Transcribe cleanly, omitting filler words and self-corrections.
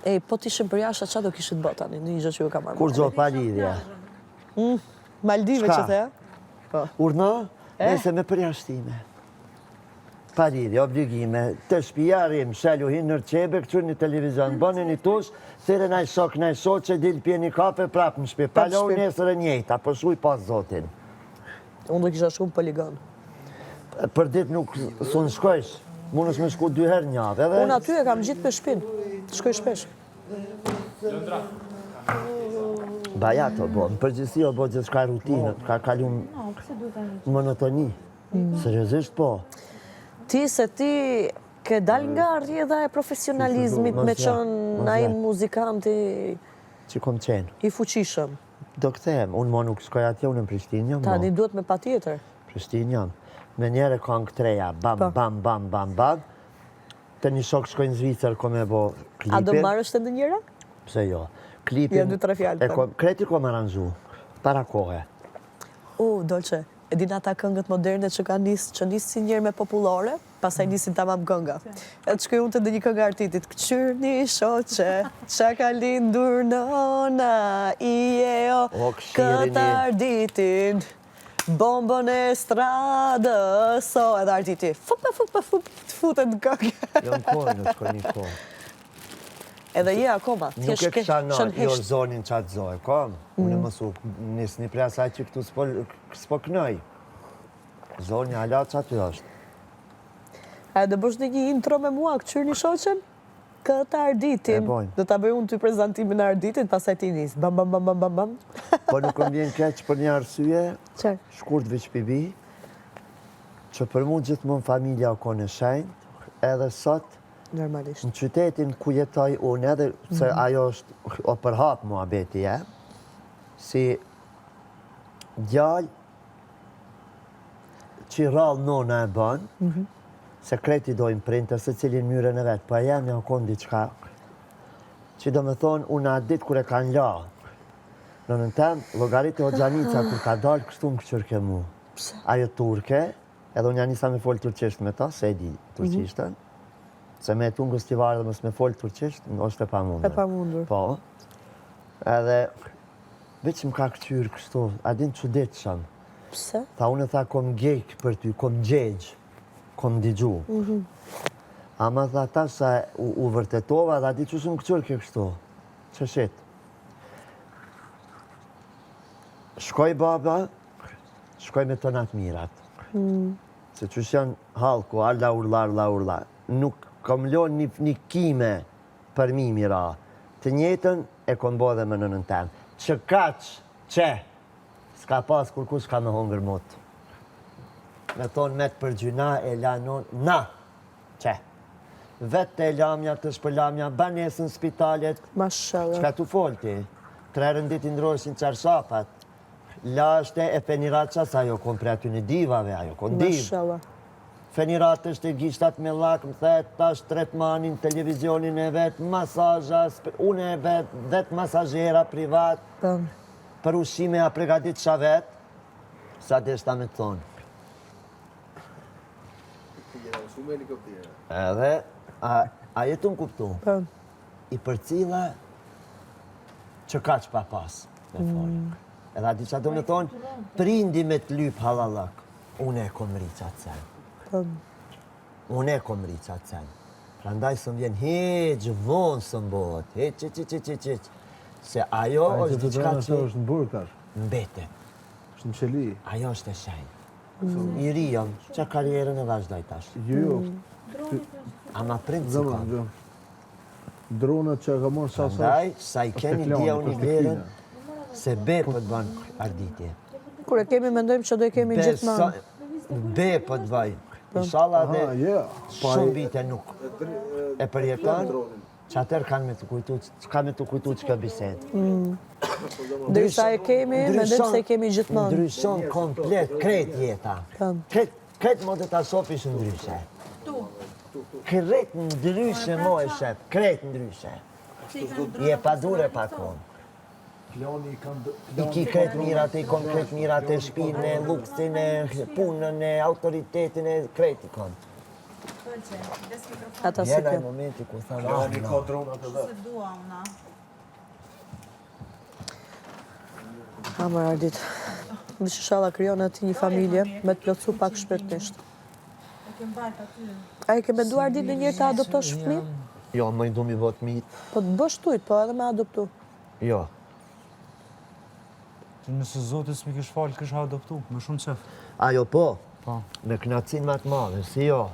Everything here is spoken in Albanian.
E, po t'ishim për jashtë, qa do kishit bë tani, një gjë që ju ka marrë. Kur gjo pa lidhja? Maldive që the? Urna, nëse me përjashtime. Pa lidhja, obligime. Të shpia, rrim, shelu, hinë nër qebe, këqër një televizion, bënë një tush, thire naj shok që dilë pje një kafe, prapë në shpi. Palo nesër e njejta, për shuj pas zotin. Unë do kisha shumë poligon. Për dit nuk su në shkojsh, mund është me shku 2 herë njave. Unë aty e kam gjithë për shpinë, të shkoj shpesh. Baja të bo, në përgjithsi o bo gjithë shka rutinë, ka kalun monotoni. Seriozisht po. Ti se ti ke dal nga rrjedha e profesionalizmit me qënë na i muzikanti Që kom qenë. i fuqishëm. Do këthem, unë mo nuk shkoj atje, unë në Prishtinë jam. Tani duhet me pa tjetër. Prishtinë jam. Me njere këngë treja, bam, bam, bam, bam, bam. Të një shok shkojnë Zvicër, ko me bo klipin. A do marrë të ndë njëra? Pse jo. Klipin... Ja 2-3 fjallë. Kreti kom aranżu, para kohë. Dolce, e din ata këngët moderne që nisë si njerë me populore, pasaj nisin tamam kënga. E të shkoj unë të ndë një kënga artitit, këqyr një shoqe, qa ka lindur nona, i e o, këtë arditin, bombon e stradës, o, edhe artiti, fup, të futet në këngë. Jo në kohë, në shkoj një kohë. Edhe je akoma. Nuk e kësha në jo zonin qatë zoj, kom? Unë mësu nisë një prej asaj që këtu s'po kënoj. Zoni ala qatë është. A edhe bësh një intro me mua, këqyr një shoqen? Këtë arditin. Do t'a bëj unë ty prezentimin e arditin, pasaj ti nisë. Bam, bam, bam, bam, bam, bam. Po nuk më vjen keq për një arsye, shkurt veç pibi, që për mu gjithmonë familja o kone shenjt, edhe sot, normalisht. Në qytetin ku jetoj unë edhe, se ajo është o përhap mua beti, si djallë që i rallë nona e bënë, se kreti dojnë printe, se cilin mjërën e vetë, po e jam një okon diqka, që do me thonë, unë atë ditë kër e kanë la, në në temë, logaritë o Gjanica, kër ka dalë, kështu më këshërke mu. Ajo turke, edhe unë janisa me folë turqisht me ta, se e di turqishtën, se me tu ngës t'i varë dhe mës me folë turqisht, është e pa mundur. E pa mundur. Po. Edhe, veç më ka këqyrë kështu, adin që ditë shumë. Pse? Tha unë e tha kom gjejkë për ty, kom gjegjë, kom digju. Ama tha ta sa u vërtetova dhe adi që shumë këqyrë ke kështu. Që shetë. Shkoj baba, shkoj me tonat mirat. Se që janë halku, alla urla. Nuk kom lonë një kime për mi mira. Të njetën e kom bo dhe më nënën temë. Që kaqë, që, s'ka pas kur kush ka me hongër motë. Me thonë me të përgjyna e lanon, na, që. Vetë të lamja, të shpëlamja, banesën spitalet. Mashallah. Qka tu folti? 3 rëndit i ndrojshin qarshapat. Lashte e Feniraqa, sa ajo kom pre aty në divave, ajo kom div. Mashallah. Fenirat është e gishtat me lak, më thetë, tash tretmanin, televizionin e vetë, masazha, une e vetë masazhera privat, për ushime a pregadit qa vetë, sa dhe shta me të thonë. Edhe, a jetu në kuptu, i për cila që ka që pa pas, me folë. Edhe a di qa do me thonë, prindi me të lyp halalak, une e kom ri qatë sen. Unë e kom ri qatë sen. Pra ndaj së më vjen heqë vonë së më botë, heqë. Se ajo është diqka që... Ajo është në burë tash? Mbetet. është në qeli? Ajo është e shenjë. I ri jam, që karierën e vazhdoj tash. Jo. Ama prindë si kam. Dronët që ka morë sa Ndaj, sa i keni dhja univerën, se be për të banë arditje. Kur e kemi, mendojmë që do e kemi gjithmanë. Be për të banë. Inshallah dhe shumë vite nuk e përjetan, që atër kanë me të kujtu që ka bisedë. Ndrysa e kemi, mendojmë se e kemi gjithmonë. Ndryshon komplet, kret jeta. Kret mo dhe ta sofish ndryshe. Kret ndryshe mo e shep, kret ndryshe. I e pa dure pa konë. I ki kret mirat, i kon kret mirat e shpinë, luksin e punën, e autoritetin e kret i kon. Ata si Jena i kjo. momenti ku thamë, Ani ka dronat edhe. Se dua una. Ha më ardit. Në që shala kryon ati një familje me të plotësu pak shpirtnisht. E ke mbajt aty. A i ke menduar ditë në njërë të adoptosh fëmijë? jo, më i du mi vot mit. Po të bësh tujt, po edhe me adoptu. Jo, Që nëse Zoti s'mi kish falë, kisha adoptu, me shumë qef. ajo po, Po. me knacin më të madhe, si jo.